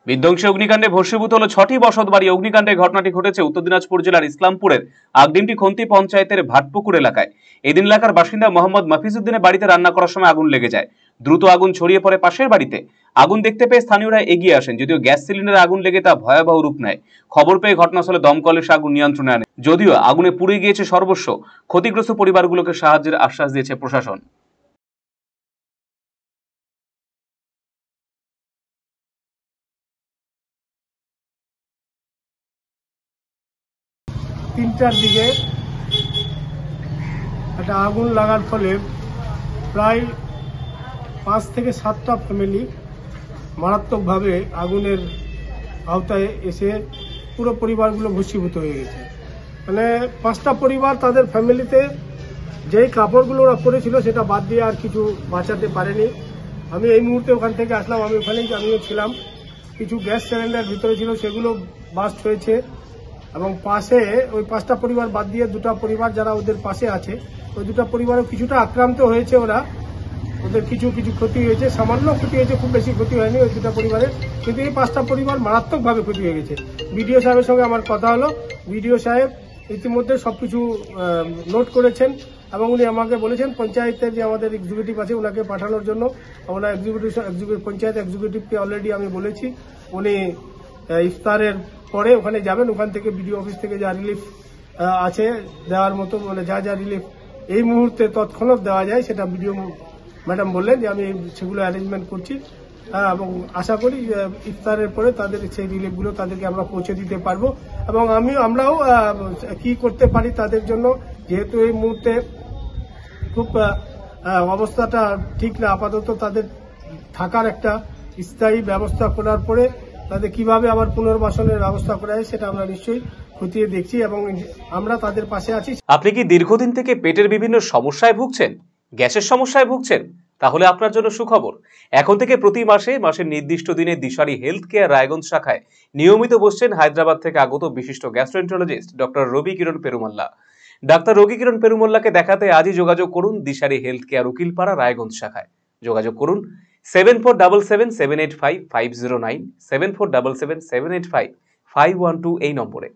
বিধ্বংসী অগ্নিকাণ্ডে ভস্মীভূত হলো 6টি বসত বাড়ি। অগ্নিকাণ্ডের ঘটনাটি ঘটেছে উত্তর দিনাজপুর জেলার ইসলামপুরের আগডিমটি খন্তি পঞ্চায়েতের ভাটপুকুর এলাকায়। এদিন এলাকার বাসিন্দা মোহাম্মদ মাফিজউদ্দিনের বাড়িতে রান্না করার সময় আগুন লেগে যায়। দ্রুত আগুন ছড়িয়ে পড়ে পাশের বাড়িতে। আগুন দেখতে পেয়ে স্থানীয়রা এগিয়ে আসেন, যদিও গ্যাস সিলিন্ডারে আগুন লেগে তা ভয়াবহ রূপ নেয়। খবর পেয়ে ঘটনাস্থলে দমকল এসে আগুন নিয়ন্ত্রণে আনে, যদিও আগুনে পুড়ে গিয়েছে সর্বস্ব। ক্ষতিগ্রস্ত পরিবারগুলোকে সাহায্যের আশ্বাস দিয়েছে প্রশাসন। তিনটার দিকে একটা আগুন লাগার ফলে প্রায় 5 থেকে 7টা ফ্যামিলি মারাত্মকভাবে আগুনের আওতায় এসে পুরো পরিবারগুলো ভস্মীভূত হয়ে গেছে। মানে 5টা পরিবার তাদের ফ্যামিলিতে যেই কাপড়গুলো ওরা পরেছিল সেটা বাদ দিয়ে আর কিছু বাঁচাতে পারেনি। আমি এই মুহূর্তে ওখান থেকে আসলাম, আমি ওখানেই আমিও ছিলাম। কিছু গ্যাস সিলিন্ডার ভিতরে ছিল, সেগুলো বাস্ট হয়েছে এবং পাশে ওই 5টা পরিবার বাদ দিয়ে 2টা পরিবার যারা ওদের পাশে আছে, ওই 2টা পরিবারও কিছুটা আক্রান্ত হয়েছে। ওদের কিছু ক্ষতি হয়েছে, সামান্য ক্ষতি হয়েছে, খুব বেশি ক্ষতি হয়নি ওই 2টা পরিবারের। কিন্তু এই 5টা পরিবার মারাত্মকভাবে ক্ষতি হয়ে গেছে। বিডিও সাহেবের সঙ্গে আমার কথা হলো, বিডিও সাহেব ইতিমধ্যে সবকিছু নোট করেছেন এবং উনি আমাকে বলেছেন পঞ্চায়েতের যে আমাদের এক্সিকিউটিভ আছে ওনাকে পাঠানোর জন্য। আমরা পঞ্চায়েত এক্সিকিউটিভকে অলরেডি আমি বলেছি, উনি ইফতারের পরে ওখানে যাবেন। ওখান থেকে বিডিও অফিস থেকে যা রিলিফ আছে দেওয়ার মতো, মানে যা রিলিফ এই মুহূর্তে তৎক্ষণাৎ দেওয়া যায় সেটা বিডিও ম্যাডাম বললেন যে আমি সেগুলো অ্যারেঞ্জমেন্ট করছি এবং আশা করি ইফতারের পরে তাদের সেই রিলিফগুলো তাদেরকে আমরা পৌঁছে দিতে পারবো। এবং আমরাও কি করতে পারি তাদের জন্য, যেহেতু এই মুহূর্তে খুব অবস্থাটা ঠিক না, আপাতত তাদের থাকার একটা স্থায়ী ব্যবস্থা করার পরে তাদের কিভাবে আবার পুনর্বাসনের ব্যবস্থা করা যায় সেটা আমরা নিশ্চয়ই খতিয়ে দেখছি এবং আমরা তাদের পাশে আছি। আপনি কি দীর্ঘদিন থেকে পেটের বিভিন্ন সমস্যায় ভুগছেন, গ্যাসের সমস্যায় ভুগছেন? তাহলে আপনার জন্য সুখবর। এখন থেকে প্রতি মাসের নির্দিষ্ট দিনে দিশারি হেলথ কেয়ার রায়গঞ্জ শাখায় নিয়মিত বসছেন হায়দ্রাবাদ থেকে আগত বিশিষ্ট গ্যাস্ট্রোএন্টারোলজিস্ট ডক্টর রবি কিরণ পেরুমাল্লা। ডাক্তার রবি কিরণ পেরুমাল্লাকে দেখাতে আজই যোগাযোগ করুন দিশারি হেলথ কেয়ার উকিলপাড়া রায়গঞ্জ শাখায়। যোগাযোগ করুন 7477785509, 7477785512 এই নম্বরে।